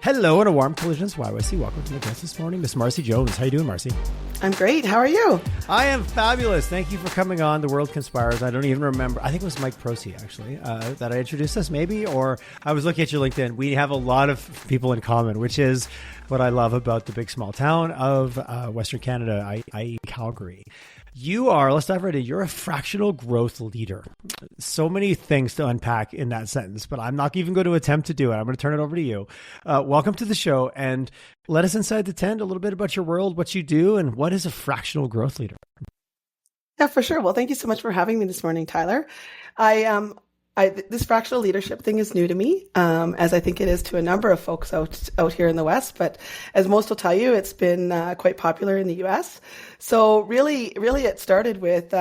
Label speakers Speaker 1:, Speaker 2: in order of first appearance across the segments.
Speaker 1: Hello and a warm Collisions YYC. Welcome to my guest this morning, Miss Marcie Jones. How you doing, Marcie?
Speaker 2: I'm great. How are you?
Speaker 1: I am fabulous. Thank you for coming on The World Conspires. I don't even remember. I think it was Mike Prosy, actually, that I introduced us, maybe. Or I was looking at your LinkedIn. We have a lot of people in common, which is what I love about the big, small town of Western Canada, i.e. Calgary. You are, let's dive right in, you're a fractional growth leader. So many things to unpack in that sentence, but I'm not even going to attempt to do it. I'm going to turn it over to you. Welcome to the show, and let us inside the tent a little bit about your world, what you do, and what is a fractional growth leader?
Speaker 2: Yeah, for sure. Well, thank you so much for having me this morning, Tyler. This fractional leadership thing is new to me, as I think it is to a number of folks out here in the West. But as most will tell you, it's been quite popular in the US. So really, it started with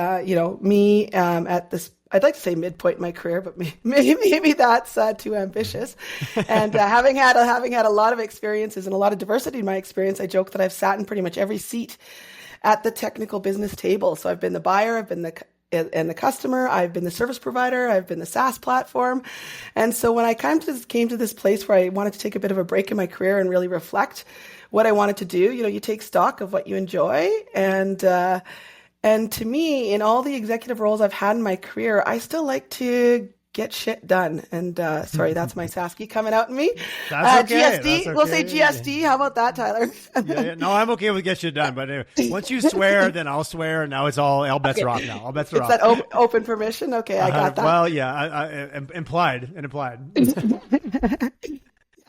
Speaker 2: me at this. I'd like to say midpoint in my career, but maybe that's too ambitious. And having had a lot of experiences and a lot of diversity in my experience, I joke that I've sat in pretty much every seat at the technical business table. So I've been the buyer, I've been the customer, I've been the service provider, I've been the SaaS platform. And so when I came to this place where I wanted to take a bit of a break in my career and really reflect what I wanted to do, you take stock of what you enjoy. And to me, in all the executive roles I've had in my career, I still like to get shit done. And sorry, that's my Sasky coming out in me.
Speaker 1: That's okay.
Speaker 2: GSD,
Speaker 1: That's okay.
Speaker 2: We'll say GSD. How about that, Tyler?
Speaker 1: Yeah. No, I'm okay with get shit done. But anyway, once you swear, then I'll swear. And now it's all bets are off now. All bets are off.
Speaker 2: It's that open permission? Okay, I got that.
Speaker 1: Well, yeah, implied.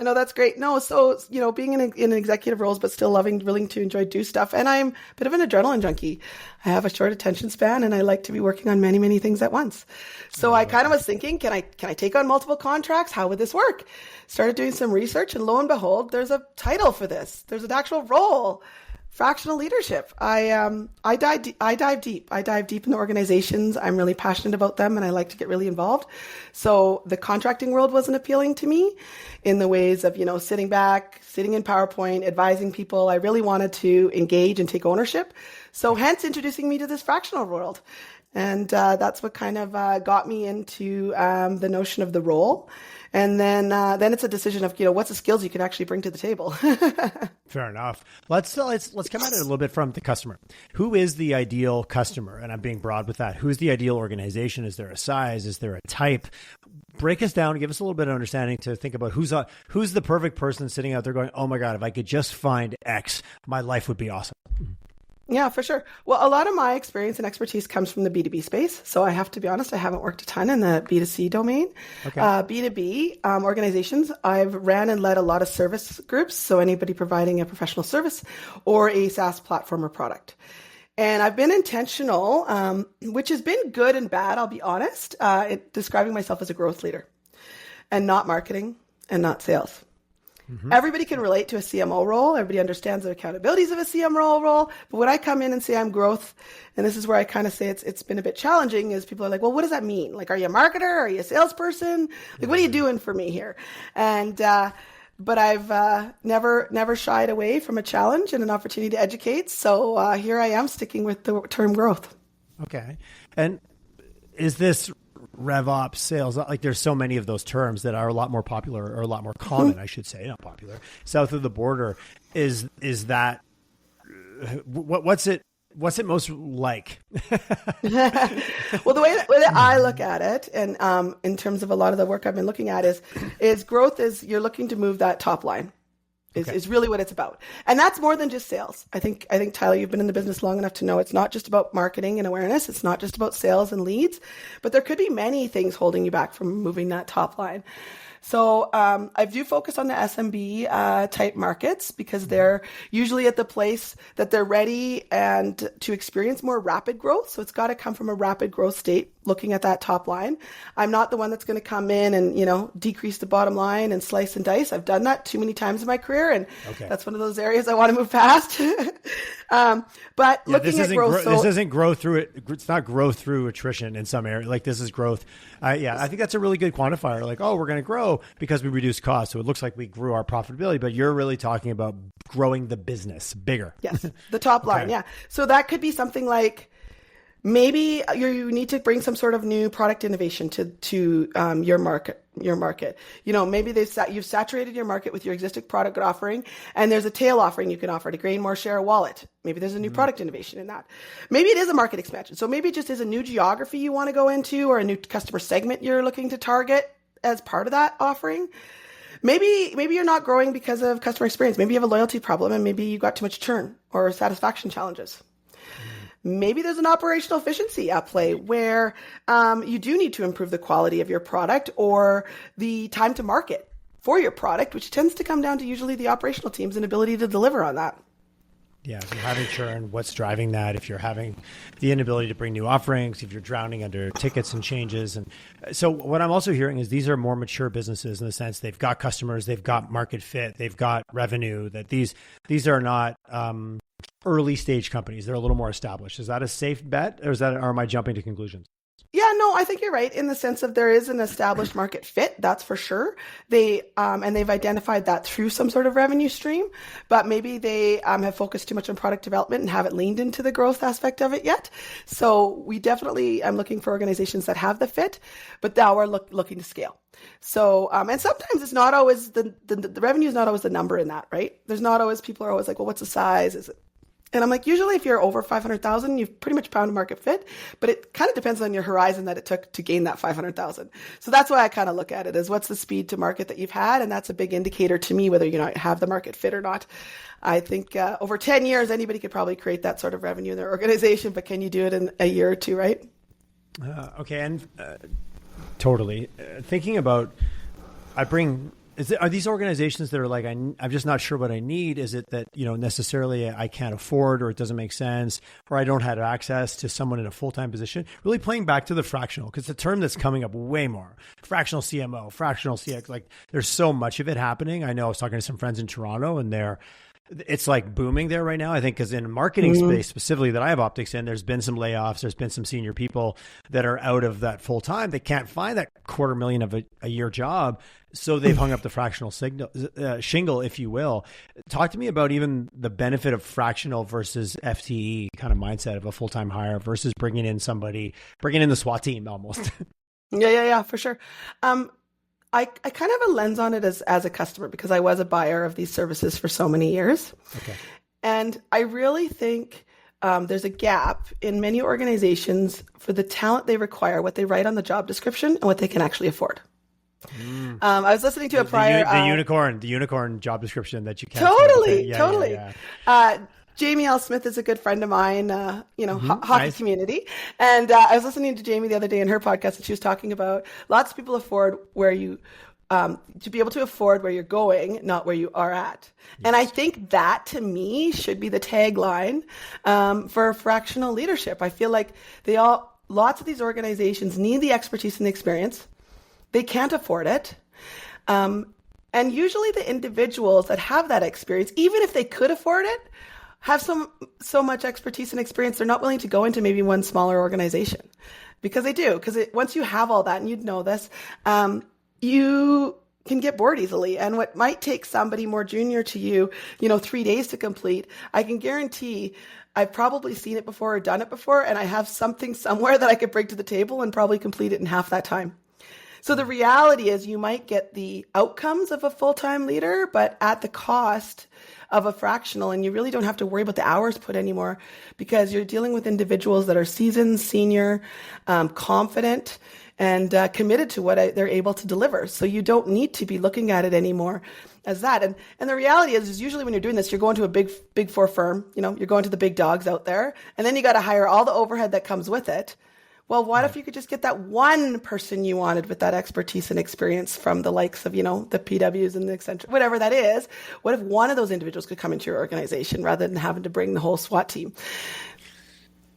Speaker 2: No, that's great. No, so, being in executive roles, but still willing to do stuff. And I'm a bit of an adrenaline junkie. I have a short attention span and I like to be working on many, many things at once. So I kind of was thinking, can I take on multiple contracts? How would this work? Started doing some research and lo and behold, there's a title for this. There's an actual role. Fractional leadership. I dive deep. I dive deep into organizations. I'm really passionate about them and I like to get really involved. So the contracting world wasn't appealing to me in the ways of, sitting in PowerPoint, advising people. I really wanted to engage and take ownership. So hence introducing me to this fractional world. And that's what kind of got me into the notion of the role. And then it's a decision of, what's the skills you can actually bring to the table.
Speaker 1: Fair enough. Let's come at it a little bit from the customer. Who is the ideal customer? And I'm being broad with that. Who's the ideal organization? Is there a size? Is there a type? Break us down and give us a little bit of understanding to think about who's the perfect person sitting out there going, oh my God, if I could just find X, my life would be awesome.
Speaker 2: Yeah, for sure. Well, a lot of my experience and expertise comes from the B2B space. So I have to be honest, I haven't worked a ton in the B2C domain. Okay. B2B organizations, I've ran and led a lot of service groups. So anybody providing a professional service or a SaaS platform or product. And I've been intentional, which has been good and bad, I'll be honest, describing myself as a growth leader and not marketing and not sales. Mm-hmm. Everybody can relate to a CMO role. Everybody understands the accountabilities of a CMO role. But when I come in and say I'm growth, and this is where I kind of say it's been a bit challenging, is people are like, well, what does that mean? Like, are you a marketer? Are you a salesperson? Like, what are you doing for me here? And but I've never shied away from a challenge and an opportunity to educate. So here I am sticking with the term growth.
Speaker 1: Okay. And is this RevOps, sales, like there's so many of those terms that are a lot more popular or a lot more common, I should say, not popular, south of the border. Is that, what's it most like?
Speaker 2: Well, the way that I look at it, and in terms of a lot of the work I've been looking at is growth is you're looking to move that top line. Is really what it's about. And that's more than just sales. I think, Tyler, you've been in the business long enough to know it's not just about marketing and awareness. It's not just about sales and leads, but there could be many things holding you back from moving that top line. So I do focus on the SMB type markets because they're usually at the place that they're ready and to experience more rapid growth. So it's got to come from a rapid growth state, looking at that top line. I'm not the one that's going to come in and, decrease the bottom line and slice and dice. I've done that too many times in my career, and that's one of those areas I want to move past. But looking at growth,
Speaker 1: this isn't growth through it. It's not growth through attrition in some area. Like this is growth. I think that's a really good quantifier. Like, oh, we're going to grow because we reduce costs. So it looks like we grew our profitability, but you're really talking about growing the business bigger.
Speaker 2: Yes. The top line. Yeah. So that could be something like Maybe you need to bring some sort of new product innovation to your market. Maybe you've saturated your market with your existing product offering, and there's a tail offering you can offer to gain more share of wallet. Maybe there's a new product innovation in that. Maybe it is a market expansion. So maybe it just is a new geography you want to go into, or a new customer segment you're looking to target as part of that offering. Maybe you're not growing because of customer experience. Maybe you have a loyalty problem, and maybe you got too much churn or satisfaction challenges. Maybe there's an operational efficiency at play where you do need to improve the quality of your product or the time to market for your product, which tends to come down to usually the operational team's inability to deliver on that.
Speaker 1: Yeah, if you're having churn, what's driving that? If you're having the inability to bring new offerings, if you're drowning under tickets and changes. And so what I'm also hearing is these are more mature businesses in the sense they've got customers, they've got market fit, they've got revenue, that these are not early stage companies. They're a little more established. Is that a safe bet, or am I jumping to conclusions?
Speaker 2: Yeah, no, I think you're right in the sense of there is an established market fit. That's for sure. They've identified that through some sort of revenue stream, but maybe they have focused too much on product development and haven't leaned into the growth aspect of it yet. So we definitely, I'm looking for organizations that have the fit, but now we're looking to scale. So, and sometimes it's not always the revenue is not always the number in that, right? There's not always, people are always like, well, what's the size? Is it? And I'm like, usually if you're over 500,000, you've pretty much found a market fit, but it kind of depends on your horizon that it took to gain that 500,000. So that's why I kind of look at it as what's the speed to market that you've had. And that's a big indicator to me, whether you have the market fit or not. I think over 10 years, anybody could probably create that sort of revenue in their organization, but can you do it in a year or two, right?
Speaker 1: Okay. And totally. Thinking about, are these organizations that are like, I'm just not sure what I need? Is it that, necessarily I can't afford, or it doesn't make sense, or I don't have access to someone in a full-time position? Really playing back to the fractional, because the term that's coming up way more, fractional CMO, fractional CX, like there's so much of it happening. I know I was talking to some friends in Toronto, and it's like booming there right now. I think because in marketing space specifically that I have optics in, there's been some layoffs. There's been some senior people that are out of that full time. They can't find that $250,000 of a year job. So they've hung up the fractional shingle, if you will. Talk to me about even the benefit of fractional versus FTE kind of mindset of a full-time hire versus bringing in the SWAT team almost.
Speaker 2: Yeah, for sure. I kind of have a lens on it as a customer, because I was a buyer of these services for so many years. Okay. And I really think there's a gap in many organizations for the talent they require, what they write on the job description, and what they can actually afford. I was listening to a prior...
Speaker 1: The unicorn job description that you can't...
Speaker 2: Totally.
Speaker 1: Yeah.
Speaker 2: Jamie L. Smith is a good friend of mine, hockey community. And I was listening to Jamie the other day in her podcast, and she was talking about lots of people afford where you, to be able to afford where you're going, not where you are at. Yes. And I think that to me should be the tagline for fractional leadership. I feel like lots of these organizations need the expertise and the experience. They can't afford it. And usually the individuals that have that experience, even if they could afford it, have so much expertise and experience, they're not willing to go into maybe one smaller organization, because they do. Because once you have all that, and you'd know this, you can get bored easily. And what might take somebody more junior to you, 3 days to complete, I can guarantee I've probably seen it before or done it before, and I have something somewhere that I could bring to the table and probably complete it in half that time. So the reality is you might get the outcomes of a full-time leader, but at the cost of a fractional, and you really don't have to worry about the hours put anymore, because you're dealing with individuals that are seasoned, senior, confident, and committed to what they're able to deliver. So you don't need to be looking at it anymore as that. And the reality is usually when you're doing this, you're going to a big four firm, you're going to the big dogs out there, and then you got to hire all the overhead that comes with it. Well, what if you could just get that one person you wanted with that expertise and experience from the likes of, the PWs and the Accenture, whatever that is? What if one of those individuals could come into your organization rather than having to bring the whole SWAT team?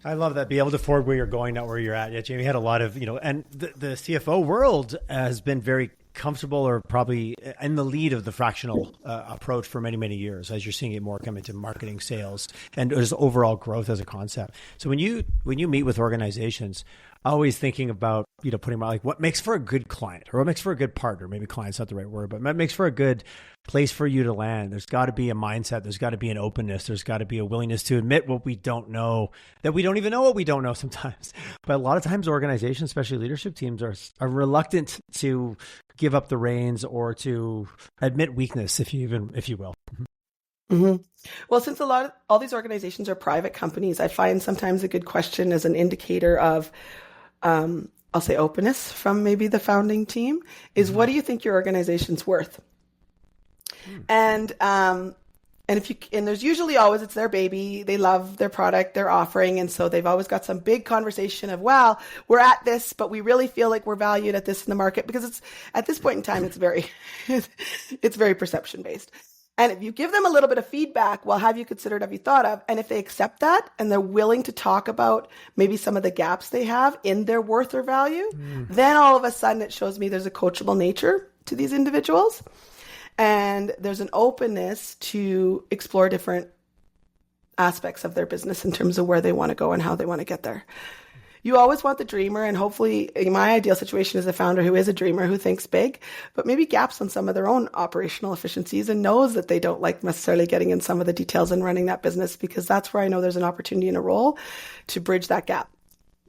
Speaker 1: I love that. Be able to afford where you're going, not where you're at. Yeah, Jamie had a lot of, and the CFO world has been very comfortable, or probably in the lead of the fractional approach for many, many years, as you're seeing it more come into marketing, sales, and just overall growth as a concept. So when you meet with organizations, always thinking about, putting my, like, what makes for a good client or what makes for a good partner. Maybe client's not the right word, but what makes for a good place for you to land. There's got to be a mindset. There's got to be an openness. There's got to be a willingness to admit what we don't know, that we don't even know what we don't know sometimes. But a lot of times organizations, especially leadership teams, are reluctant to give up the reins or to admit weakness, if you will.
Speaker 2: Mm-hmm. Well, since all these organizations are private companies, I find sometimes a good question as an indicator of, I'll say openness from maybe the founding team is, what do you think your organization's worth? And there's usually always, it's their baby. They love their product, their offering. And so they've always got some big conversation of, well, we're at this, but we really feel like we're valued at this in the market, because it's at this point in time, it's very perception based. And if you give them a little bit of feedback, well, have you considered, have you thought of? And if they accept that and they're willing to talk about maybe some of the gaps they have in their worth or value, then all of a sudden it shows me there's a coachable nature to these individuals. And there's an openness to explore different aspects of their business in terms of where they want to go and how they want to get there. You always want the dreamer, and hopefully my ideal situation is a founder who is a dreamer, who thinks big, but maybe gaps on some of their own operational efficiencies and knows that they don't like necessarily getting in some of the details and running that business, because that's where I know there's an opportunity and a role to bridge that gap.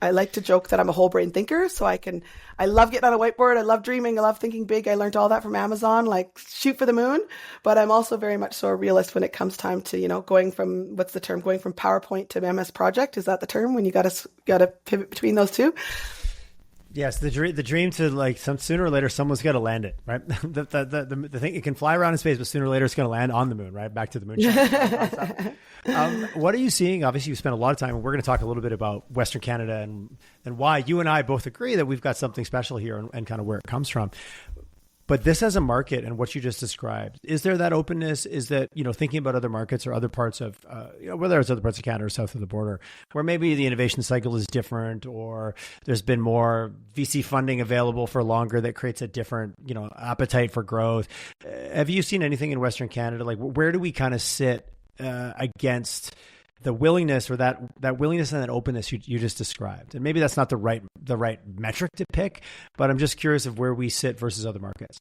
Speaker 2: I like to joke that I'm a whole brain thinker, so I love getting on a whiteboard. I love dreaming. I love thinking big. I learned all that from Amazon, like shoot for the moon. But I'm also very much so a realist when it comes time to, going from, what's the term, going from PowerPoint to MS Project. Is that the term when you got to pivot between those two?
Speaker 1: Yes, the dream to, like, sooner or later someone's got to land it, right? the thing, it can fly around in space, but sooner or later it's going to land on the moon, right? Back to the moon. What are you seeing? Obviously, you spent a lot of time, and we're going to talk a little bit about Western Canada and why you and I both agree that we've got something special here and kind of where it comes from. But this as a market and what you just described, is there that openness? Is that, thinking about other markets or other parts of, whether it's other parts of Canada or south of the border, where maybe the innovation cycle is different, or there's been more VC funding available for longer that creates a different, appetite for growth. Have you seen anything in Western Canada? Like, where do we kind of sit against the willingness, or that willingness and that openness you just described? And maybe that's not the right metric to pick, but I'm just curious of where we sit versus other markets.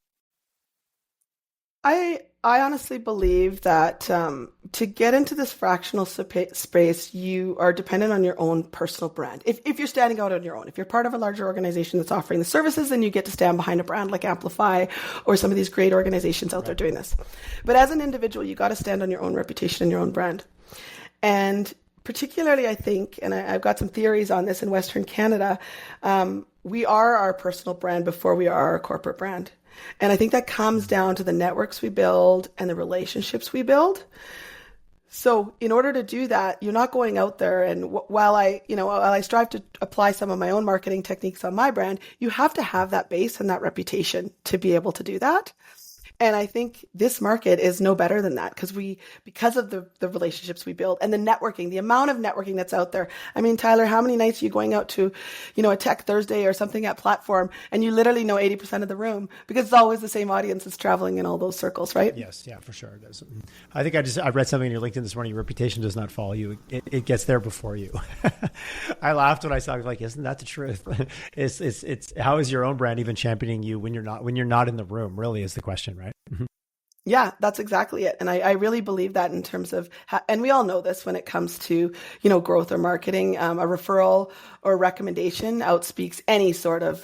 Speaker 2: I honestly believe that to get into this fractional space, you are dependent on your own personal brand. If you're standing out on your own, if you're part of a larger organization that's offering the services, then you get to stand behind a brand like Amplify or some of these great organizations out there doing this. But as an individual, you got to stand on your own reputation and your own brand. And particularly, I think, and I've got some theories on this in Western Canada, we are our personal brand before we are our corporate brand. And I think that comes down to the networks we build and the relationships we build. So in order to do that, you're not going out there, and while I strive to apply some of my own marketing techniques on my brand, you have to have that base and that reputation to be able to do that. And I think this market is no better than that, because of the relationships we build and the networking, the amount of networking that's out there. I mean, Tyler, how many nights are you going out to, a Tech Thursday or something at Platform, and you literally know 80% of the room, because it's always the same audience that's traveling in all those circles, right?
Speaker 1: Yes, yeah, for sure it is. I think I read something in your LinkedIn this morning. Your reputation does not follow you; it gets there before you. I laughed when I saw it. I was like, isn't that the truth? It's how is your own brand even championing you when you're not in the room? Really, is the question, right?
Speaker 2: Yeah, that's exactly it. And I really believe that in terms of, and we all know this when it comes to, growth or marketing, a referral or recommendation outspeaks any sort of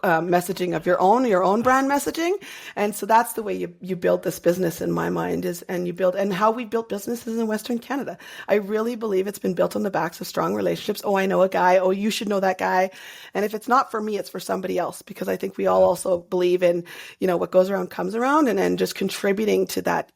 Speaker 2: messaging of your own brand messaging. And so that's the way you build this business, in my mind, and how we built businesses in Western Canada. I really believe it's been built on the backs of strong relationships. Oh, I know a guy. Oh, you should know that guy. And if it's not for me, it's for somebody else, because I think we all also believe in, what goes around comes around, and then just contributing to that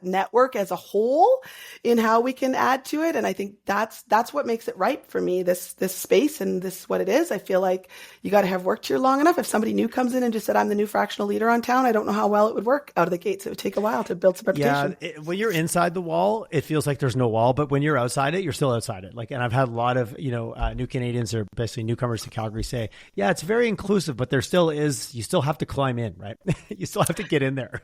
Speaker 2: network as a whole in how we can add to it. And I think that's what makes it right for me, this space and this what it is. I feel like you got to have worked here long enough. If somebody new comes in and just said, I'm the new fractional leader on town, I don't know how well it would work out of the gates. It would take a while to build some reputation.
Speaker 1: Yeah, when you're inside the wall, it feels like there's no wall, but when you're outside it, you're still outside it. And I've had a lot of, new Canadians, or basically newcomers to Calgary, say, yeah, it's very inclusive, but you still have to climb in, right? You still have to get in there.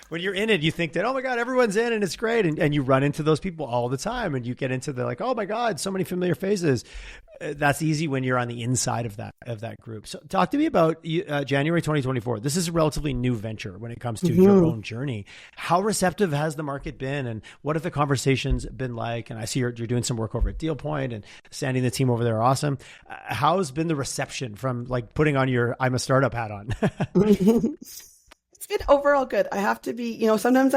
Speaker 1: when you're in it, you think that, oh my God, everyone's in and it's great. And you run into those people all the time and you get into the like, oh my God, so many familiar faces. That's easy when you're on the inside of that group. So talk to me about January 2024. This is a relatively new venture when it comes to your own journey. How receptive has the market been, and what have the conversations been like? And I see you're doing some work over at Deal Point, and Sandy and the team over there are awesome. How's been the reception from like putting on your I'm a startup hat on?
Speaker 2: It's been overall good. I have to be, sometimes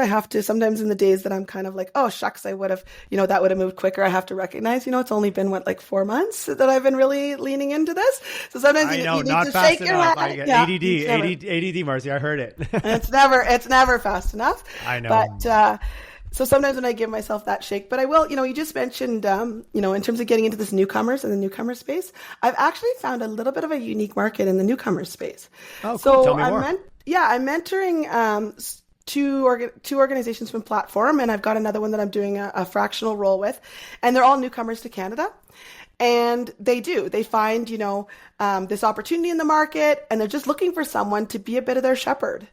Speaker 2: in the days that I'm kind of like, oh, shucks, I would have, that would have moved quicker. I have to recognize, it's only been like 4 months that I've been really leaning into this. So sometimes you need to shake your head.
Speaker 1: I get ADD, Marcie. I heard it.
Speaker 2: It's never fast enough.
Speaker 1: I know.
Speaker 2: But, so sometimes when I give myself that shake, but I will, you just mentioned, in terms of getting into this newcomers and the newcomer space, I've actually found a little bit of a unique market in the newcomer space.
Speaker 1: Oh, cool. So tell me more.
Speaker 2: I'm mentoring two organizations from Platform, and I've got another one that I'm doing a fractional role with, and they're all newcomers to Canada. And they find, this opportunity in the market, and they're just looking for someone to be a bit of their shepherd,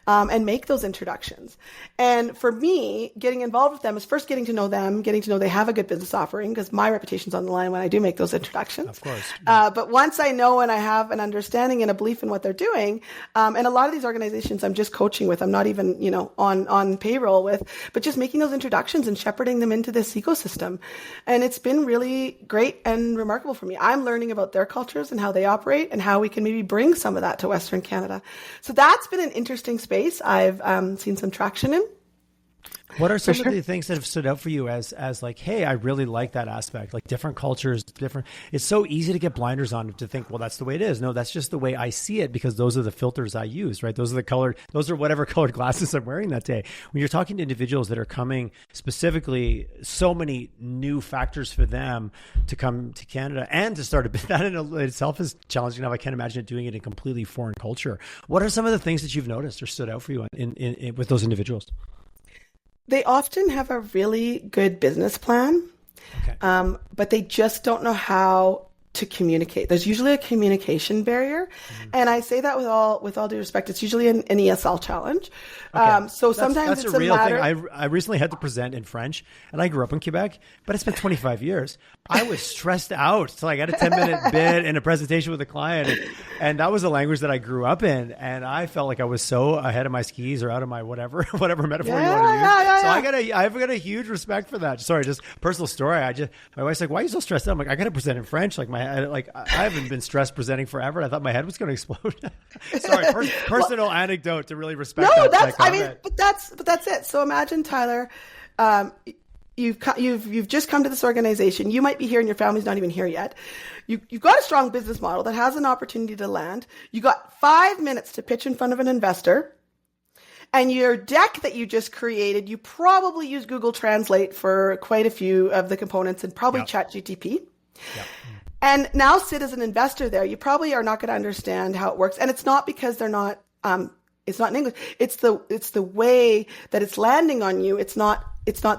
Speaker 2: and make those introductions. And for me, getting involved with them is first getting to know them, getting to know they have a good business offering, because my reputation's on the line when I do make those introductions.
Speaker 1: Of course.
Speaker 2: But once I know and I have an understanding and a belief in what they're doing, and a lot of these organizations I'm just coaching with, I'm not even, on payroll with, but just making those introductions and shepherding them into this ecosystem. And it's been really great and remarkable for me. I'm learning about their cultures and how they operate and how we can maybe bring some of that to Western Canada. So that's been an interesting space I've seen some traction in.
Speaker 1: What are some of the things that have stood out for you as like, hey, I really like that aspect, like different cultures, it's so easy to get blinders on to think, well, that's the way it is. No, that's just the way I see it because those are the filters I use, right? Those are whatever colored glasses I'm wearing that day. When you're talking to individuals that are coming specifically, so many new factors for them to come to Canada and to start a bit, that in itself is challenging enough. I can't imagine doing it in completely foreign culture. What are some of the things that you've noticed or stood out for you in with those individuals?
Speaker 2: They often have a really good business plan,
Speaker 1: okay.
Speaker 2: But they just don't know how to communicate. There's usually a communication barrier. And I say that with all due respect, it's usually an ESL challenge.
Speaker 1: Okay.
Speaker 2: So sometimes
Speaker 1: that's
Speaker 2: it's
Speaker 1: a real
Speaker 2: matter.
Speaker 1: thing. I recently had to present in French, and I grew up in Quebec, but it's been 25 years. I was stressed out. So I got a 10-minute bit in a presentation with a client, and that was a language that I grew up in, and I felt like I was so ahead of my skis or out of my whatever metaphor you want to use. So I've got a huge respect for that. Sorry, just personal story. My wife's like, "Why are you so stressed out?" I'm like, "I got to present in French." Like I haven't been stressed presenting forever. I thought my head was going to explode. Sorry, personal anecdote to really respect that comment.
Speaker 2: But that's it. So imagine, Tyler, you've just come to this organization. You might be here and your family's not even here yet. You've got a strong business model that has an opportunity to land. You got 5 minutes to pitch in front of an investor. And your deck that you just created, you probably use Google Translate for quite a few of the components and probably ChatGPT.
Speaker 1: Yep.
Speaker 2: And now sit as an investor there. You probably are not going to understand how it works. And it's not because they're not, it's not in English. It's the way that it's landing on you. It's not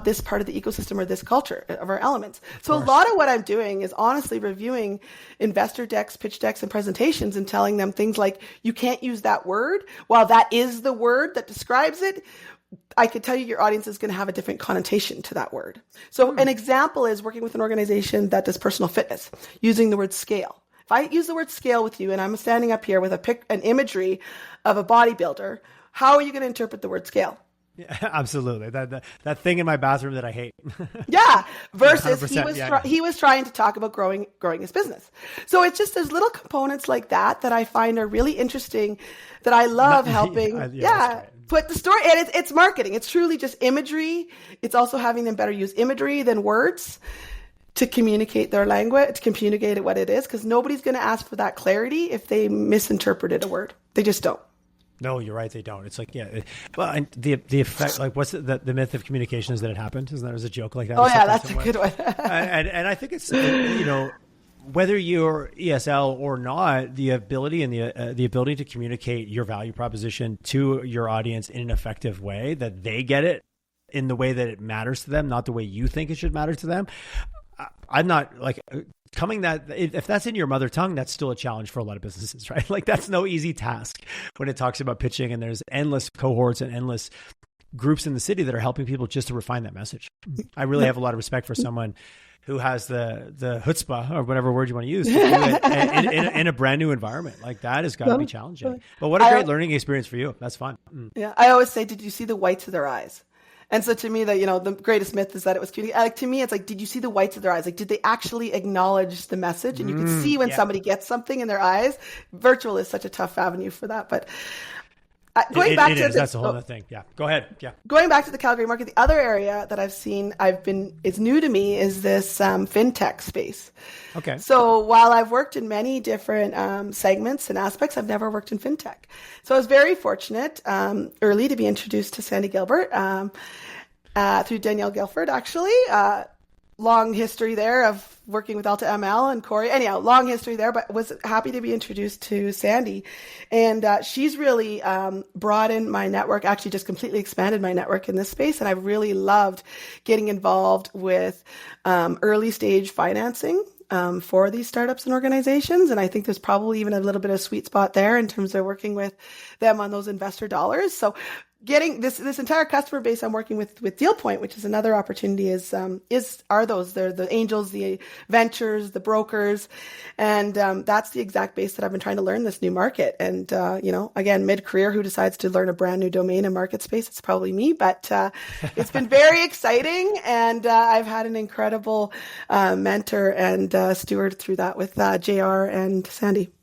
Speaker 2: this part of the ecosystem or this culture of our elements. So a lot of what I'm doing is honestly reviewing investor decks, pitch decks, and presentations and telling them things like, you can't use that word. While that is the word that describes it, I could tell you your audience is going to have a different connotation to that word. So an example is working with an organization that does personal fitness, using the word scale. If I use the word scale with you and I'm standing up here with an imagery of a bodybuilder, how are you going to interpret the word scale?
Speaker 1: Yeah, absolutely. That thing in my bathroom that I hate.
Speaker 2: Yeah. Versus he was trying to talk about growing his business. So it's just there's little components like that I find are really interesting that I love helping. Put the story, and it's marketing. It's truly just imagery. It's also having them better use imagery than words to communicate their language, to communicate it what it is, because nobody's going to ask for that clarity if they misinterpreted a word. They just don't.
Speaker 1: No, you're right. They don't. It's like, well, and the effect, like what's the myth of communication is that it happened? Isn't that as a joke like that?
Speaker 2: Oh yeah, that's a good one.
Speaker 1: and I think it's, whether you're ESL or not, the ability and the ability to communicate your value proposition to your audience in an effective way that they get it in the way that it matters to them, not the way you think it should matter to them. I'm not like if that's in your mother tongue, that's still a challenge for a lot of businesses, right? Like that's no easy task when it talks about pitching and there's endless cohorts and endless groups in the city that are helping people just to refine that message. I really have a lot of respect for someone who has the chutzpah, or whatever word you want to use, to do it in a brand new environment. Like, that has got to be challenging. But what a great learning experience for you. That's fun.
Speaker 2: Yeah. I always say, did you see the whites of their eyes? And so to me, that, the greatest myth is that it was cute. Like, to me, it's like, did you see the whites of their eyes? Like, did they actually acknowledge the message? And you can see when somebody gets something in their eyes. Virtual is such a tough avenue for that. But going back to
Speaker 1: that's a whole other thing. Yeah. Go ahead. Yeah.
Speaker 2: Going back to the Calgary market, the other area that I've seen, it's new to me, is this Fintech space.
Speaker 1: Okay.
Speaker 2: So while I've worked in many different segments and aspects, I've never worked in Fintech. So I was very fortunate early to be introduced to Sandy Gilbert through Danielle Guilford, actually. Long history there of working with Alta ML and Corey. Anyhow, long history there, but was happy to be introduced to Sandy. And she's really broadened my network, actually just completely expanded my network in this space. And I really loved getting involved with early stage financing for these startups and organizations. And I think there's probably even a little bit of sweet spot there in terms of working with them on those investor dollars. So getting this entire customer base I'm working with DealPoint, which is another opportunity, are those, they're the angels, the ventures, the brokers. And that's the exact base that I've been trying to learn this new market. And, again, mid-career, who decides to learn a brand new domain and market space? It's probably me, but it's been very exciting. And I've had an incredible mentor and steward through that with JR and Sandy.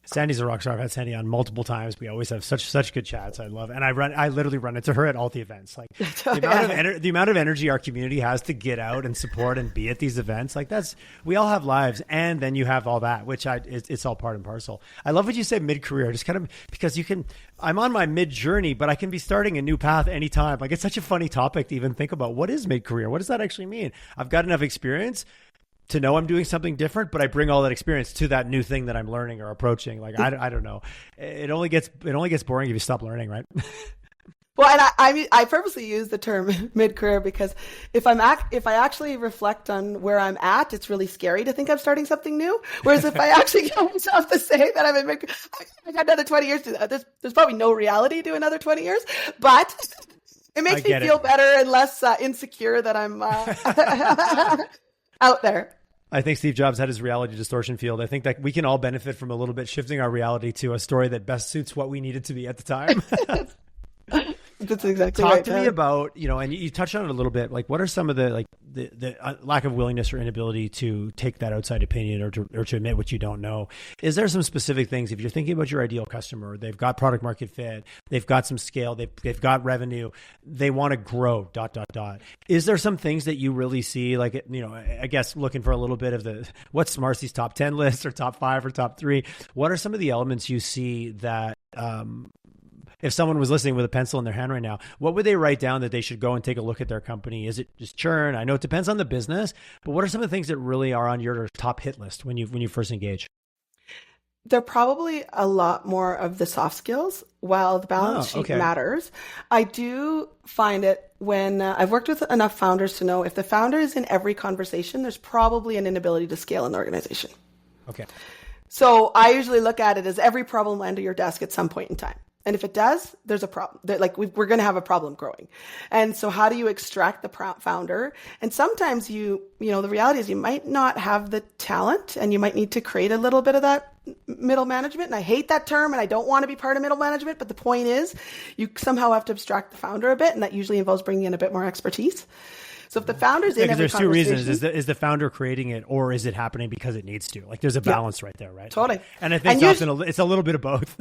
Speaker 1: Sandy's a rock star. I've had Sandy on multiple times. We always have such good chats. I love it. And I literally run into her at all the events. Like, the amount of energy our community has to get out and support and be at these events. Like, we all have lives, and then you have all that, which it's all part and parcel. I love what you said, mid-career, just kind of because I'm on my mid-journey, but I can be starting a new path anytime. Like, it's such a funny topic to even think about. What is mid-career? What does that actually mean? I've got enough experience to know I'm doing something different, but I bring all that experience to that new thing that I'm learning or approaching. Like, I don't know. It only gets boring if you stop learning, right?
Speaker 2: Well, and I purposely use the term mid-career because if I actually reflect on where I'm at, it's really scary to think I'm starting something new. Whereas if I actually get myself to say that I'm in mid-career, I got another 20 years to do that. There's probably no reality to another 20 years, but it makes me feel better and less insecure that I'm out there.
Speaker 1: I think Steve Jobs had his reality distortion field. I think that we can all benefit from a little bit shifting our reality to a story that best suits what we needed to be at the time.
Speaker 2: That's exactly
Speaker 1: Talk
Speaker 2: right.
Speaker 1: to me about, and you touched on it a little bit, like, what are some of the lack of willingness or inability to take that outside opinion or to admit what you don't know? Is there some specific things, if you're thinking about your ideal customer, they've got product market fit, they've got some scale, they've got revenue, they want to grow, ... Is there some things that you really see, like, I guess looking for a little bit of what's Marcie's top 10 list or top 5 or top 3? What are some of the elements you see that, if someone was listening with a pencil in their hand right now, what would they write down that they should go and take a look at their company? Is it just churn? I know it depends on the business, but what are some of the things that really are on your top hit list when you first engage?
Speaker 2: They're probably a lot more of the soft skills, while the balance sheet matters. I do find it when I've worked with enough founders to know if the founder is in every conversation, there's probably an inability to scale in the organization. Okay. So I usually look at it as every problem will enter your desk at some point in time. And if it does, there's a problem. Like, we're going to have a problem growing. And so how do you extract the founder? And sometimes the reality is you might not have the talent and you might need to create a little bit of that middle management. And I hate that term and I don't want to be part of middle management. But the point is you somehow have to abstract the founder a bit. And that usually involves bringing in a bit more expertise. So if the founder's in every conversation... Because there's 2 reasons.
Speaker 1: Is the founder creating it, or is it happening because it needs to? Like, there's a balance right there, right?
Speaker 2: Totally.
Speaker 1: And I think it's a little bit of both.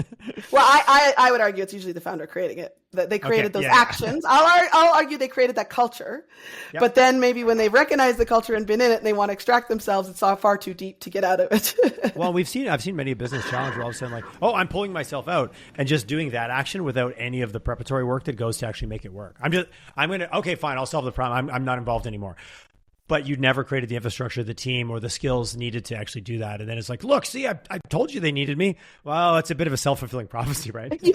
Speaker 2: Well, I would argue it's usually the founder creating it. That they created those actions. I'll argue they created that culture. Yep. But then maybe when they've recognized the culture and been in it and they want to extract themselves, it's all far too deep to get out of it.
Speaker 1: Well, I've seen many business challenges where all of a sudden, like, I'm pulling myself out and just doing that action without any of the preparatory work that goes to actually make it work. Fine, I'll solve the problem. I'm not involved anymore. but you never created the infrastructure, the team, or the skills needed to actually do that. And then it's like, look, see, I told you they needed me. Well, it's a bit of a self-fulfilling prophecy, right?
Speaker 2: You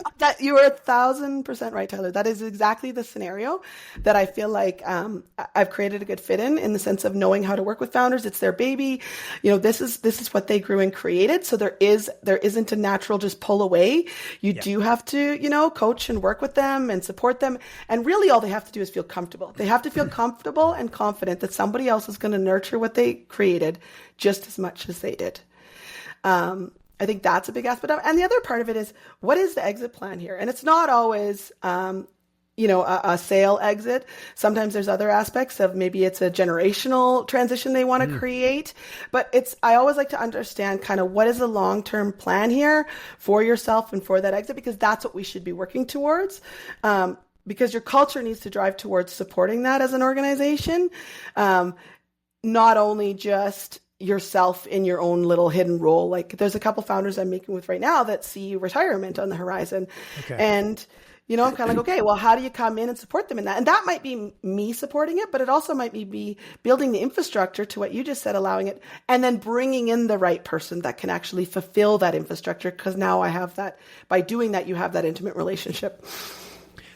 Speaker 2: are 1,000% right, Tyler. That is exactly the scenario that I feel like I've created a good fit in the sense of knowing how to work with founders. It's their baby. This is what they grew and created. So there isn't a natural just pull away. You do have to, coach and work with them and support them. And really all they have to do is feel comfortable. They have to feel comfortable and confident that somebody else is going to nurture what they created just as much as they did. I think that's a big aspect of it. And the other part of it is, what is the exit plan here? And it's not always, a sale exit. Sometimes there's other aspects of maybe it's a generational transition they want to create. But I always like to understand kind of what is the long-term plan here for yourself and for that exit, because that's what we should be working towards. Because your culture needs to drive towards supporting that as an organization. Not only just yourself in your own little hidden role. Like there's a couple founders I'm making with right now that see retirement on the horizon. Okay. And, I'm kind of like, okay, well, how do you come in and support them in that? And that might be me supporting it, but it also might be building the infrastructure to what you just said, allowing it, and then bringing in the right person that can actually fulfill that infrastructure. Because now I have that, by doing that, you have that intimate relationship.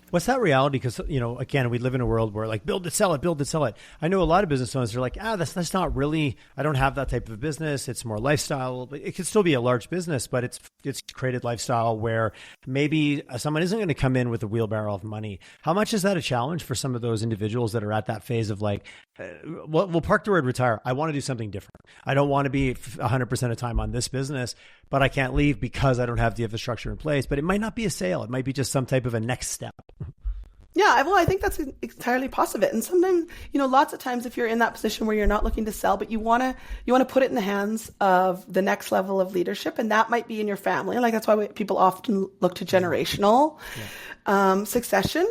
Speaker 1: What's that reality? Because, again, we live in a world where like, build it, sell it, build it, sell it. I know a lot of business owners are like, that's not really, I don't have that type of business. It's more lifestyle. It could still be a large business, but it's created lifestyle where maybe someone isn't going to come in with a wheelbarrow of money. How much is that a challenge for some of those individuals that are at that phase of like, we'll park the word retire. I want to do something different. I don't want to be 100% of the time on this business, but I can't leave because I don't have the infrastructure in place. But it might not be a sale. It might be just some type of a next step.
Speaker 2: Yeah, well, I think that's entirely possible. And sometimes, lots of times if you're in that position where you're not looking to sell, but you want to put it in the hands of the next level of leadership, and that might be in your family. Like that's why people often look to generational succession.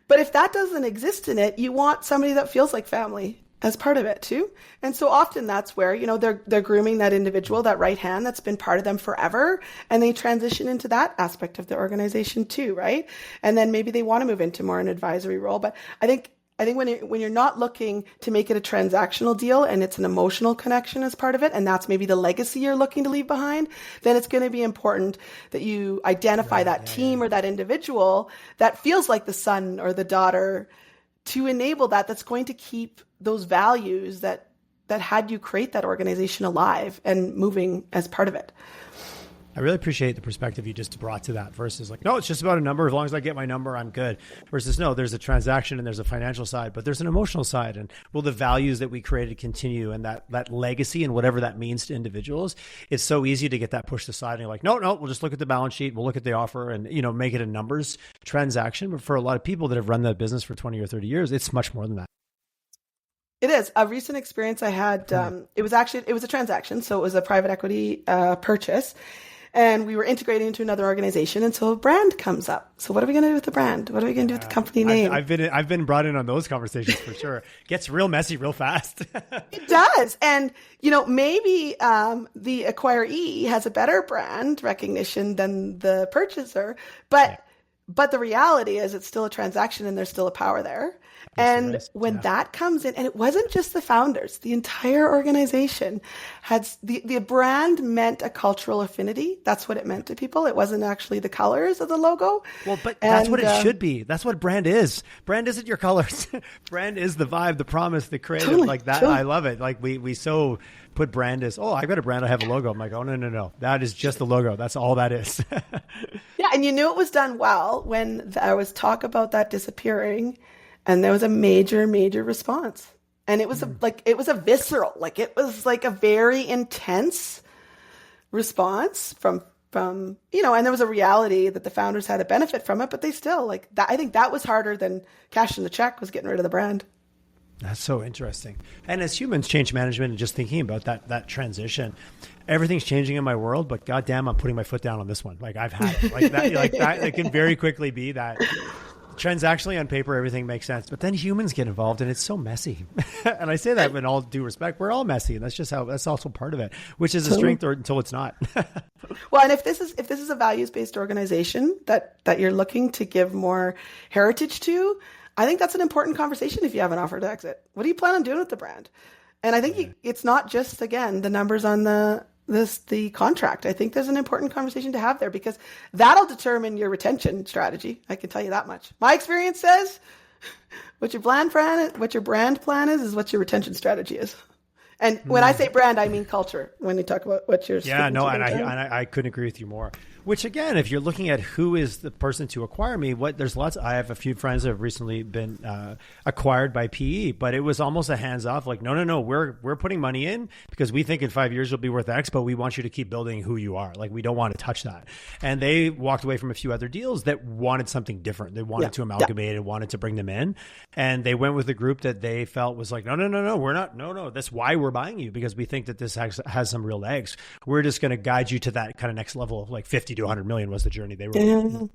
Speaker 2: But if that doesn't exist in it, you want somebody that feels like family as part of it too. And so often that's where, they're grooming that individual, that right hand that's been part of them forever. And they transition into that aspect of the organization too, right? And then maybe they want to move into more an advisory role. But I think when you're not looking to make it a transactional deal and it's an emotional connection as part of it, and that's maybe the legacy you're looking to leave behind, then it's going to be important that you identify that team or that individual that feels like the son or the daughter to enable that's going to keep those values that had you create that organization alive and moving as part of it.
Speaker 1: I really appreciate the perspective you just brought to that versus like, no, it's just about a number. As long as I get my number, I'm good. Versus no, there's a transaction and there's a financial side, but there's an emotional side. And will the values that we created continue, and that legacy and whatever that means to individuals? It's so easy to get that pushed aside. And you're like, no, we'll just look at the balance sheet. We'll look at the offer and, make it a numbers transaction. But for a lot of people that have run that business for 20 or 30 years, it's much more than that.
Speaker 2: It is. A recent experience I had, it was a transaction. So it was a private equity purchase. And we were integrating into another organization, and so a brand comes up. So what are we going to do with the brand? What are we going to do with the company name?
Speaker 1: I've been brought in on those conversations for sure. Gets real messy real fast.
Speaker 2: It does, and maybe the acquiree has a better brand recognition than the purchaser, but the reality is it's still a transaction, and there's still a power there. And when that comes in, and it wasn't just the founders, the entire organization had the brand meant a cultural affinity. That's what it meant to people. It wasn't actually the colors of the logo.
Speaker 1: Well, but that's what it should be. That's what brand is. Brand isn't your colors. Brand is the vibe, the promise, the creative. Totally, like that. Totally. I love it. Like we so put brand as, I've got a brand, I have a logo. I'm like, no. That is just the logo. That's all that is.
Speaker 2: Yeah. And you knew it was done well when there was talk about that disappearing. And there was a major, major response. And it was it was a visceral, it was like a very intense response from, and there was a reality that the founders had a benefit from it, but they still that. I think that was harder than cashing the check, was getting rid of the brand.
Speaker 1: That's so interesting. And as humans, change management and just thinking about that transition, everything's changing in my world, but goddamn, I'm putting my foot down on this one. I've had it that. It can very quickly be that. Transactionally on paper, everything makes sense, but then humans get involved and it's so messy. And I say that with all due respect, we're all messy. And that's also part of it, which is a strength until it's not.
Speaker 2: Well, and if this is a values-based organization that you're looking to give more heritage to, I think that's an important conversation if you have an offer to exit. What do you plan on doing with the brand? And I think it's not just, again, the numbers on the contract. I think there's an important conversation to have there because that'll determine your retention strategy. I can tell you that much. My experience says what your brand plan is what your retention strategy is. And when I say brand, I mean culture. When you talk about what you're
Speaker 1: I couldn't agree with you more. Which again, if you're looking at who is the person to acquire me, I have a few friends that have recently been acquired by PE, but it was almost a hands off. Like, no, we're putting money in because we think in 5 years you'll be worth X, but we want you to keep building who you are. Like, we don't want to touch that. And they walked away from a few other deals that wanted something different. They wanted to amalgamate and wanted to bring them in, and they went with a group that they felt was like, no, we're not. No, that's why we're buying you, because we think that this has some real legs. We're just going to guide you to that kind of next level of like 50 to 100 million was the journey they were on.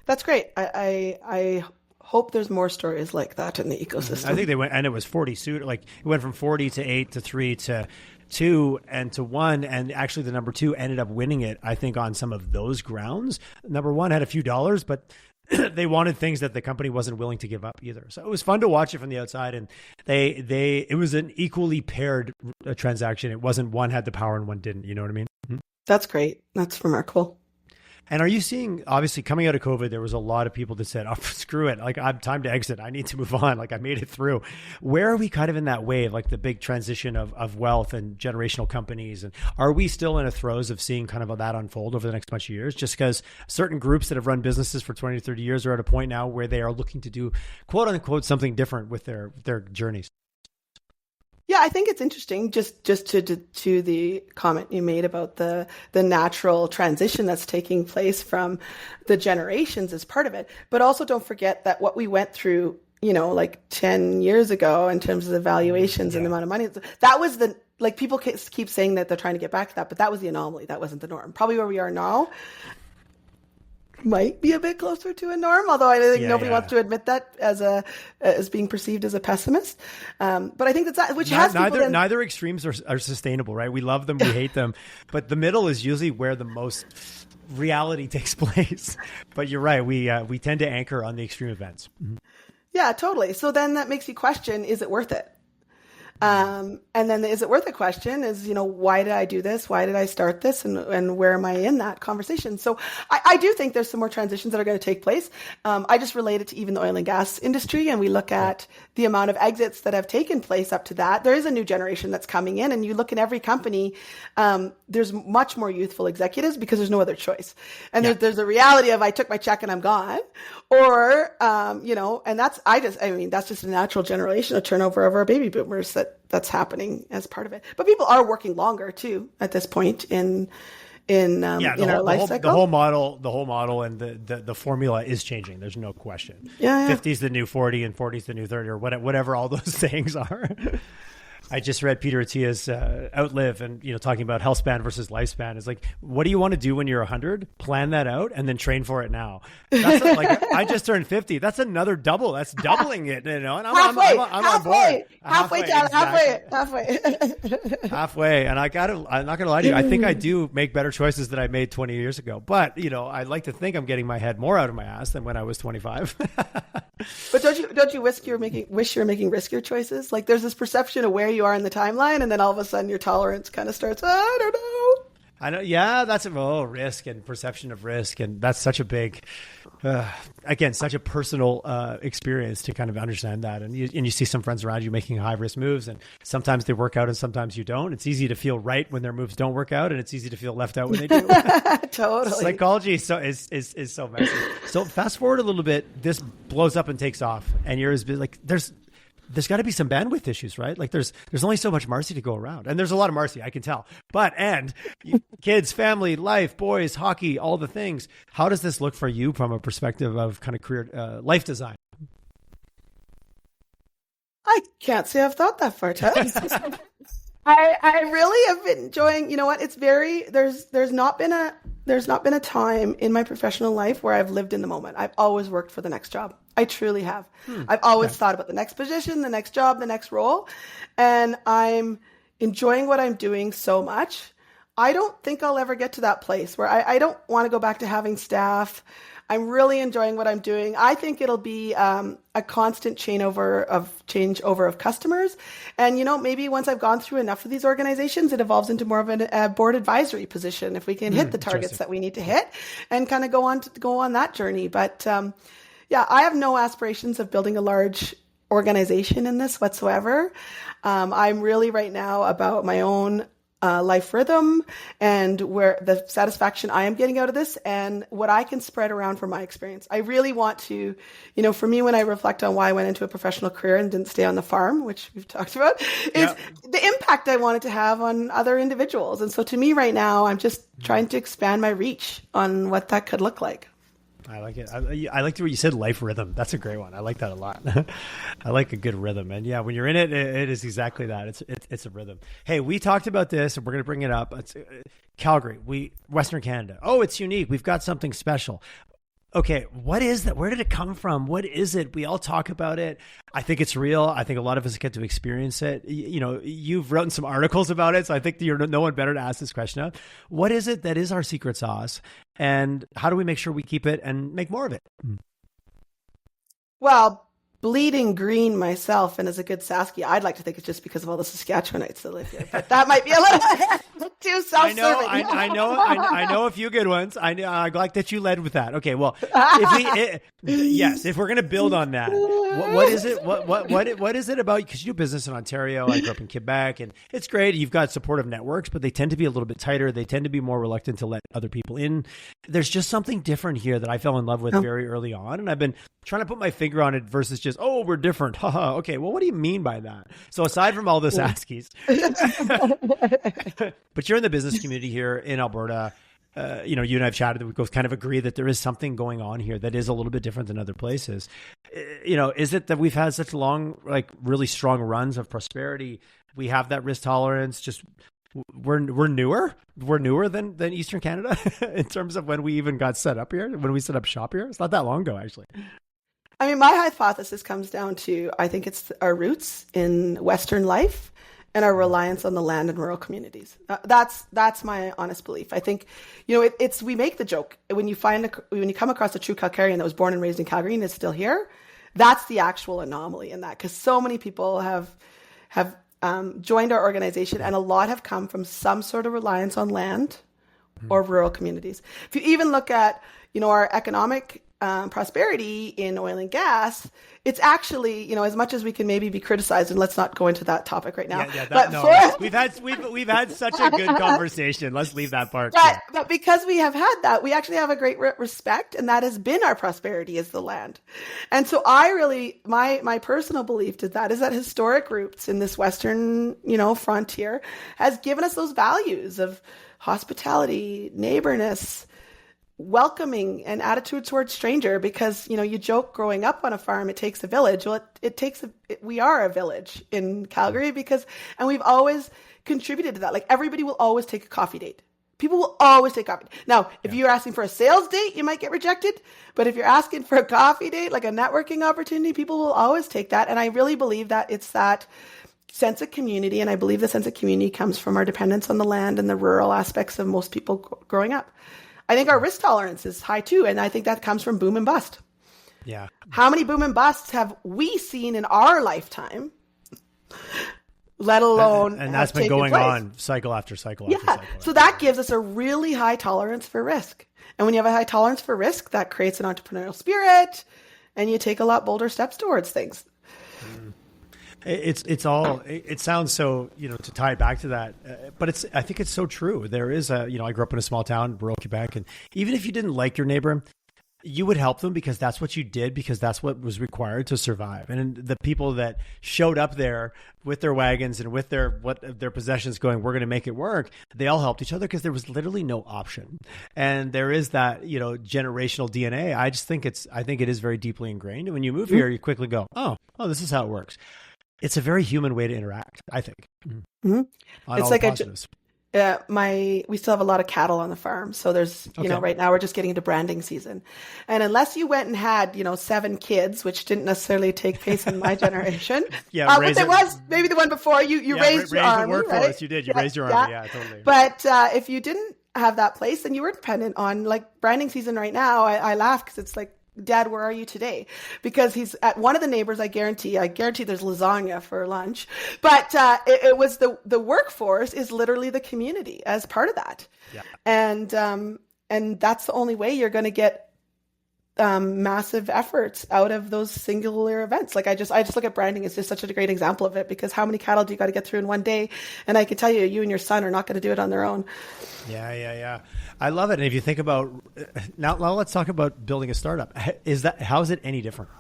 Speaker 2: That's great. I hope there's more stories like that in the ecosystem.
Speaker 1: I think they went, and it was 40 like it went from 40 to 8 to 3 to 2 and to 1, and actually the number 2 ended up winning it, I think, on some of those grounds. Number 1 had a few dollars, but they wanted things that the company wasn't willing to give up either. So it was fun to watch it from the outside, and it was an equally paired transaction. It wasn't one had the power and one didn't. You know what I mean? Mm-hmm.
Speaker 2: That's great. That's remarkable.
Speaker 1: And are you seeing, obviously coming out of COVID, there was a lot of people that said, oh, screw it. Like, I'm time to exit. I need to move on. Like, I made it through. Where are we kind of in that wave, like the big transition of wealth and generational companies? And are we still in a throes of seeing kind of that unfold over the next bunch of years? Just because certain groups that have run businesses for 20 to 30 years are at a point now where they are looking to do, quote unquote, something different with their journeys.
Speaker 2: Yeah, I think it's interesting just to the comment you made about the natural transition that's taking place from the generations as part of it. But also don't forget that what we went through, like 10 years ago in terms of the valuations and the amount of money, that was people keep saying that they're trying to get back to that, but that was the anomaly. That wasn't the norm. Probably where we are now might be a bit closer to a norm, although I think nobody wants to admit that as being perceived as a pessimist. But I think that's which has
Speaker 1: neither extremes are sustainable, right? We love them, we hate them, but the middle is usually where the most reality takes place. But you're right, we tend to anchor on the extreme events. Mm-hmm.
Speaker 2: Yeah, totally. So then that makes you question: is it worth it? And then is it worth it question is, why did I do this? Why did I start this? And where am I in that conversation? So I do think there's some more transitions that are going to take place. I just relate it to even the oil and gas industry, and we look at the amount of exits that have taken place up to that. There is a new generation that's coming in, and you look in every company, there's much more youthful executives because there's no other choice. And there's a reality of I took my check and I'm gone, or, and that's just a natural generational turnover of our baby boomers that's happening as part of it. But people are working longer too at this point in our life cycle.
Speaker 1: The whole model and the formula is changing. There's no question. 50's the new 40 and 40's the new 30 or whatever all those sayings are. I just read Peter Attia's Outlive, and talking about health span versus lifespan. It's like, what do you want to do when you're 100? Plan that out and then train for it now. That's I just turned 50. That's another double. That's doubling it. And I'm on board.
Speaker 2: Halfway.
Speaker 1: And I'm not gonna lie to you. I think I do make better choices than I made 20 years ago. But I'd like to think I'm getting my head more out of my ass than when I was 25.
Speaker 2: But don't you wish you're making riskier choices? Like, there's this perception of where you are in the timeline, and then all of a sudden your tolerance kind of starts, I don't know.
Speaker 1: I know. Yeah, that's risk and perception of risk. And that's such a big, again, such a personal experience to kind of understand that. And you see some friends around you making high risk moves, and sometimes they work out and sometimes you don't. It's easy to feel right when their moves don't work out, and it's easy to feel left out when they do.
Speaker 2: Totally.
Speaker 1: Psychology is so messy. So fast forward a little bit, this blows up and takes off, and you're like, there's got to be some bandwidth issues, right? Like there's only so much Marcie to go around, and there's a lot of Marcie, I can tell. And kids, family, life, boys, hockey, all the things. How does this look for you from a perspective of kind of career life design?
Speaker 2: I can't say I've thought that far, Ted. I really have been enjoying. You know what? It's there's not been a time in my professional life where I've lived in the moment. I've always worked for the next job. I truly have. I've always thought about the next position, the next job, the next role, and I'm enjoying what I'm doing so much. I don't think I'll ever get to that place where I don't want to go back to having staff. I'm really enjoying what I'm doing. I think it'll be a constant changeover of customers. And, maybe once I've gone through enough of these organizations, it evolves into more of a board advisory position if we can hit the targets that we need to hit and kind of go on that journey. But I have no aspirations of building a large organization in this whatsoever. I'm really right now about my own life rhythm and where the satisfaction I am getting out of this and what I can spread around from my experience. I really want to, for me, when I reflect on why I went into a professional career and didn't stay on the farm, which we've talked about, is the impact I wanted to have on other individuals. And so to me right now, I'm just trying to expand my reach on what that could look like.
Speaker 1: I like it. I like the way you said life rhythm. That's a great one. I like that a lot. I like a good rhythm. And when you're in it, it is exactly that. It's a rhythm. Hey, we talked about this and we're going to bring it up. It's Calgary, Western Canada. Oh, it's unique. We've got something special. Okay, what is that? Where did it come from? What is it? We all talk about it. I think it's real. I think a lot of us get to experience it. You've written some articles about it, so I think you're no one better to ask this question of. What is it that is our secret sauce? And how do we make sure we keep it and make more of it?
Speaker 2: Well, bleeding green myself, and as a good Saskia, I'd like to think it's just because of all the Saskatchewanites that live here, but that might be a little too self-serving.
Speaker 1: I know a few good ones. I like that you led with that. Okay, well, if we're going to build on that, what is it? What is it about? Because you do business in Ontario. I grew up in Quebec, and it's great. You've got supportive networks, but they tend to be a little bit tighter. They tend to be more reluctant to let other people in. There's just something different here that I fell in love with very early on, and I've been trying to put my finger on it versus just, we're different. Haha. Okay, well, what do you mean by that? So aside from all the Saskies, but you're in the business community here in Alberta. You and I've chatted, we both kind of agree that there is something going on here that is a little bit different than other places. Is it that we've had such long, really strong runs of prosperity? We have that risk tolerance. Just we're newer than Eastern Canada in terms of when we even got set up here, when we set up shop here. It's not that long ago, actually.
Speaker 2: I mean, my hypothesis comes down to, I think it's our roots in Western life and our reliance on the land and rural communities. That's my honest belief. I think, we make the joke when you come across a true Calgarian that was born and raised in Calgary and is still here. That's the actual anomaly in that, because so many people have joined our organization, and a lot have come from some sort of reliance on land or rural communities. If you even look at, our economic prosperity in oil and gas, it's actually, as much as we can maybe be criticized, and let's not go into that topic right now.
Speaker 1: We've had such a good conversation. Let's leave that part.
Speaker 2: But because we have had that, we actually have a great respect, and that has been our prosperity is the land. And so my personal belief is that historic roots in this Western, frontier has given us those values of hospitality, neighborness, welcoming, and attitude towards stranger, because you joke growing up on a farm it takes a village. Well, we are a village in Calgary and we've always contributed to that. Like, everybody will always take a coffee date. People will always take coffee. Now, if you're asking for a sales date, you might get rejected, but if you're asking for a coffee date, like a networking opportunity, people will always take that. And I really believe that it's that sense of community, and I believe the sense of community comes from our dependence on the land and the rural aspects of most people growing up. I think our risk tolerance is high too, and I think that comes from boom and bust.
Speaker 1: Yeah.
Speaker 2: How many boom and busts have we seen in our lifetime, let alone
Speaker 1: and that's been going on cycle after cycle after cycle.
Speaker 2: So that gives us a really high tolerance for risk. And when you have a high tolerance for risk, that creates an entrepreneurial spirit, and you take a lot bolder steps towards things.
Speaker 1: It sounds so, to tie it back to that, but I think it's so true. There is I grew up in a small town, rural Quebec, and even if you didn't like your neighbor, you would help them because that's what you did, because that's what was required to survive. And the people that showed up there with their wagons and with their possessions going, we're going to make it work, they all helped each other because there was literally no option. And there is that, generational DNA. I think it is very deeply ingrained. And when you move here, you quickly go, oh, this is how it works. It's a very human way to interact, I think.
Speaker 2: Mm-hmm. It's like we still have a lot of cattle on the farm. So there's, right now we're just getting into branding season. And unless you went and had, 7 kids, which didn't necessarily take place in my generation. But there was maybe the one before you raised your army,
Speaker 1: workforce,
Speaker 2: right?
Speaker 1: You did. You raised your army. Yeah, totally.
Speaker 2: But if you didn't have that place, then you were dependent on like branding season right now. I laugh because it's like, Dad, where are you today? Because he's at one of the neighbors. I guarantee there's lasagna for lunch, but it was the workforce is literally the community as part of that. Yeah. And that's the only way you're going to get massive efforts out of those singular events. Like I just look at branding as just such a great example of it, because how many cattle do you got to get through in one day? And I can tell you, you and your son are not going to do it on their own.
Speaker 1: Yeah. I love it. And if you think about now let's talk about building a startup. How is it any different?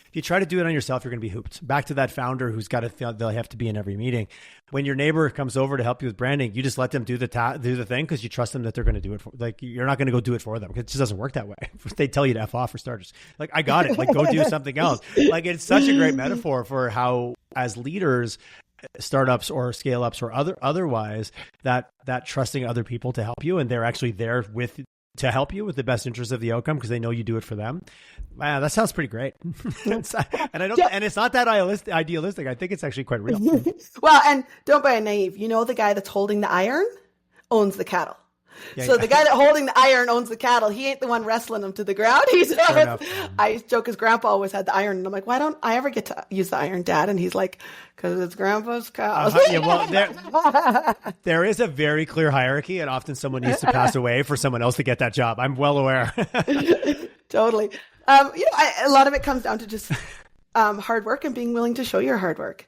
Speaker 1: If you try to do it on yourself, you're going to be hooped. Back to that founder who's got to, they'll have to be in every meeting. When your neighbor comes over to help you with branding, you just let them do the thing because you trust them that they're going to do it for. Like you're not going to go do it for them because it just doesn't work that way. They tell you to F off for starters. Like I got it. Like go do something else. Like it's such a great metaphor for how, as leaders, startups or scale ups or otherwise, that trusting other people to help you, and they're actually there to help you with the best interest of the outcome because they know you do it for them. Wow, that sounds pretty great. And it's not that idealistic. I think it's actually quite real.
Speaker 2: Well, and don't be naive. You know, the guy that's holding the iron owns the cattle. Yeah, so the guy that holding the iron owns the cattle. He ain't the one wrestling them to the ground. I joke his grandpa always had the iron, and I'm like, why don't I ever get to use the iron, Dad? And he's like, because it's grandpa's cows.
Speaker 1: There is a very clear hierarchy, and often someone needs to pass away for someone else to get that job. I'm well aware.
Speaker 2: Totally. A lot of it comes down to just hard work and being willing to show your hard work.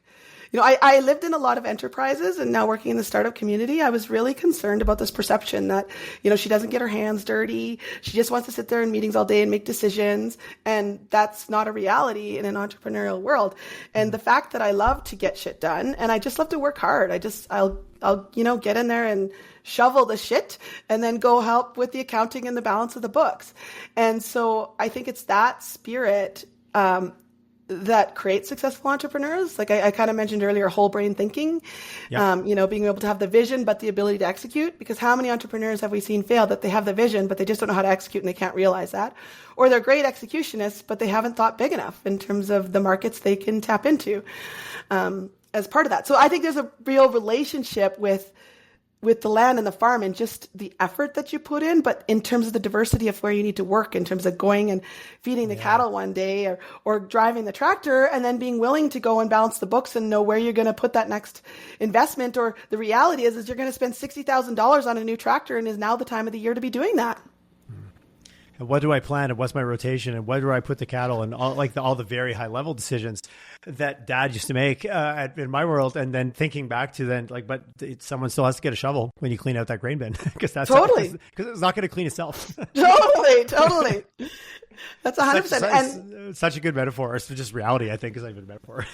Speaker 2: I lived in a lot of enterprises, and now working in the startup community, I was really concerned about this perception that, she doesn't get her hands dirty. She just wants to sit there in meetings all day and make decisions. And that's not a reality in an entrepreneurial world. And the fact that I love to get shit done, and I just love to work hard. I'll get in there and shovel the shit and then go help with the accounting and the balance of the books. And so I think it's that spirit, that creates successful entrepreneurs. Like I kind of mentioned earlier, whole brain thinking, being able to have the vision, but the ability to execute. Because how many entrepreneurs have we seen fail that they have the vision, but they just don't know how to execute and they can't realize that? Or they're great executionists, but they haven't thought big enough in terms of the markets they can tap into as part of that. So I think there's a real relationship with the land and the farm and just the effort that you put in, but in terms of the diversity of where you need to work, in terms of going and feeding the cattle one day or driving the tractor, and then being willing to go and balance the books and know where you're going to put that next investment. Or the reality is you're going to spend $60,000 on a new tractor, and is now the time of the year to be doing that.
Speaker 1: And what do I plan, and what's my rotation, and where do I put the cattle, and all the very high level decisions that Dad used to make in my world. And then thinking back to but someone still has to get a shovel when you clean out that grain bin because that's
Speaker 2: totally
Speaker 1: because it's not going to clean itself.
Speaker 2: Totally. That's 100%.
Speaker 1: And such a good metaphor. It's just reality, I think, is not even a metaphor.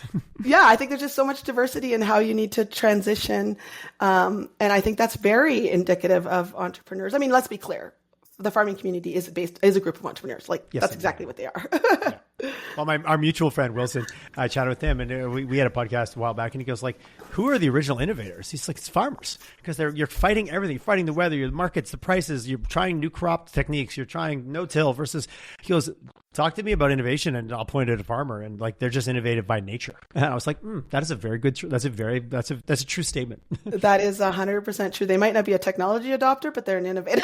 Speaker 2: Yeah, I think there's just so much diversity in how you need to transition, and I think that's very indicative of entrepreneurs. I mean, let's be clear. The farming community is a group of entrepreneurs. That's exactly what they are.
Speaker 1: Yeah. Well, our mutual friend Wilson, I chatted with him, and we had a podcast a while back, and he goes like, "Who are the original innovators?" He's like, "It's farmers, because you're fighting everything, you're fighting the weather, the markets, the prices. You're trying new crop techniques. You're trying no-till versus." He goes, "Talk to me about innovation, and I'll point at a farmer, and they're just innovative by nature." And I was like, "That is a very good. That's a true statement."
Speaker 2: That is 100% true. They might not be a technology adopter, but they're an innovator.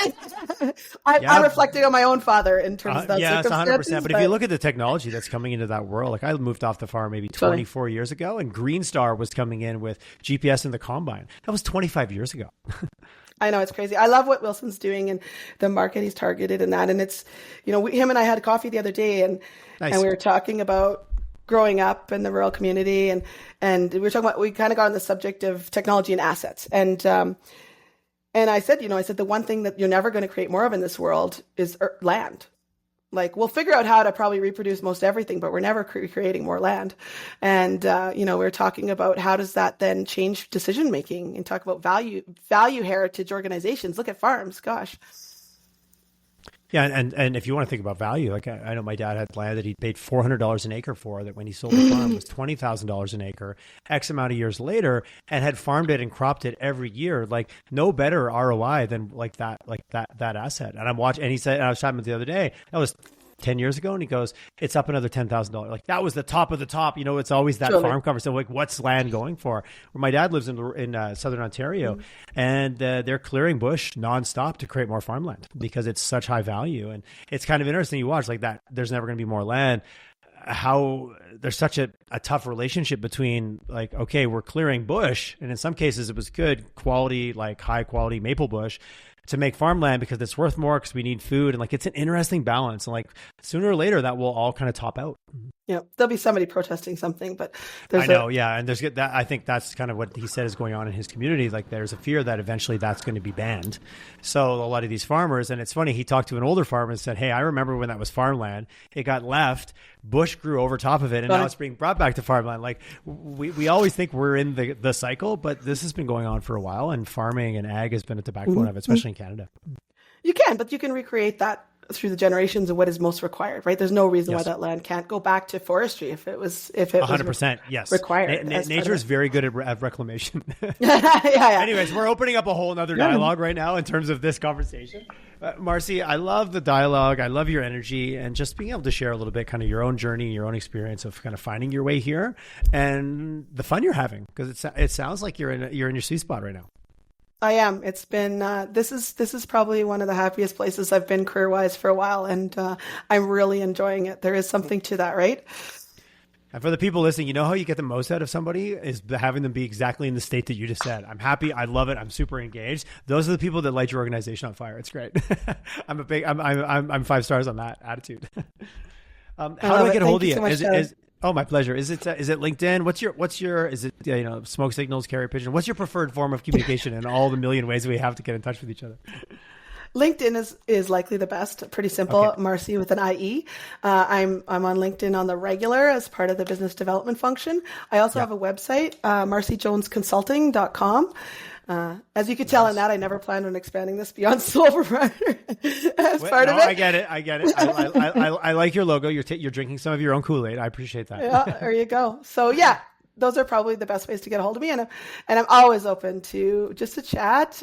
Speaker 2: I'm reflecting on my own father in terms of that.
Speaker 1: Yeah, it's 100%. But if you look at the technology that's coming into that world, I moved off the farm maybe 24 years ago, and Green Star was coming in with GPS in the combine. That was 25 years ago.
Speaker 2: I know, it's crazy. I love what Wilson's doing and the market he's targeted and that. And it's, him and I had coffee the other day and we were talking about growing up in the rural community and we were talking about, we kind of got on the subject of technology and assets. And I said, the one thing that you're never going to create more of in this world is land. We'll figure out how to probably reproduce most everything, but we're never creating more land. And, we're talking about how does that then change decision-making and talk about value heritage organizations. Look at farms, gosh.
Speaker 1: Yeah. And if you want to think about value, I know my dad had land that he paid $400 an acre for, that when he sold the farm was $20,000 an acre, X amount of years later, and had farmed it and cropped it every year. No better ROI than that asset. And I'm watching, and he said, and I was talking about the other day, that was 10 years ago? And he goes, it's up another $10,000. Like, that was the top of the top. You know, it's always that farm conversation. Like, what's land going for? Where my dad lives in Southern Ontario, and they're clearing bush nonstop to create more farmland because it's such high value. And it's kind of interesting. You watch like that. There's never going to be more land. How there's such a tough relationship between like, okay, we're clearing bush. And in some cases it was good quality, like high quality maple bush to make farmland because it's worth more because we need food. And like, it's an interesting balance. And like sooner or later that will all kind of top out.
Speaker 2: Yeah, there'll be somebody protesting something, but
Speaker 1: yeah. And there's that. I think that's kind of what he said is going on in his community. Like there's a fear that eventually that's going to be banned. So a lot of these farmers, and it's funny, he talked to an older farmer and said, hey, I remember when that was farmland, it got left, bush grew over top of it, and now it's being brought back to farmland. Like we always think we're in the cycle, but this has been going on for a while, and farming and ag has been at the backbone of it, especially in Canada.
Speaker 2: You can, but you can recreate that through the generations of what is most required, right? There's no reason why that land can't go back to forestry if it was
Speaker 1: 100%, yes,
Speaker 2: required.
Speaker 1: Nature is very good at reclamation.
Speaker 2: yeah.
Speaker 1: Anyways, we're opening up a whole other dialogue right now in terms of this conversation. Marcie, I love the dialogue. I love your energy and just being able to share a little bit kind of your own journey, your own experience of kind of finding your way here and the fun you're having, because it sounds like you're in your sweet spot right now.
Speaker 2: I am. It's been this is probably one of the happiest places I've been career-wise for a while, and I'm really enjoying it. There is something to that, right?
Speaker 1: And for the people listening, you know how you get the most out of somebody is having them be exactly in the state that you just said. I'm happy. I love it. I'm super engaged. Those are the people that light your organization on fire. It's great. I'm 5 stars on that attitude. How do I get a hold of you? Oh, my pleasure. Is it LinkedIn? What's your is it smoke signals, carrier pigeon? What's your preferred form of communication in all the million ways we have to get in touch with each other?
Speaker 2: LinkedIn is likely the best. Pretty simple. Okay. Marcie with an IE. I'm on LinkedIn on the regular as part of the business development function. I also have a website, marciejonesconsulting.com. As you could tell in that, I never planned on expanding this beyond sole proprietor as part of it.
Speaker 1: I get it. I like your logo. You're drinking some of your own Kool-Aid. I appreciate that.
Speaker 2: Yeah, there you go. So yeah, those are probably the best ways to get a hold of me. And I'm always open to just a chat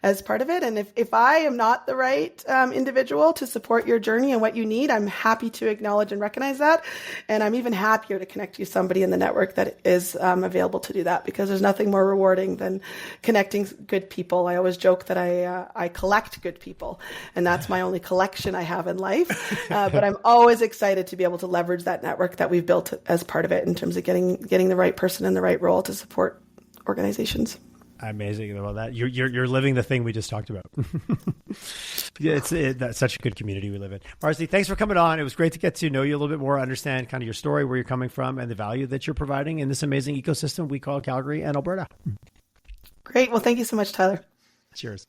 Speaker 2: as part of it. And if I am not the right individual to support your journey and what you need, I'm happy to acknowledge and recognize that. And I'm even happier to connect you to somebody in the network that is available to do that, because there's nothing more rewarding than connecting good people. I always joke that I collect good people, and that's my only collection I have in life. But I'm always excited to be able to leverage that network that we've built as part of it in terms of getting the right person in the right role to support organizations.
Speaker 1: Amazing about that. You're living the thing we just talked about. That's such a good community we live in. Marcie, thanks for coming on. It was great to get to know you a little bit more, understand kind of your story, where you're coming from, and the value that you're providing in this amazing ecosystem we call Calgary and Alberta.
Speaker 2: Great. Well, thank you so much, Tyler.
Speaker 1: Cheers.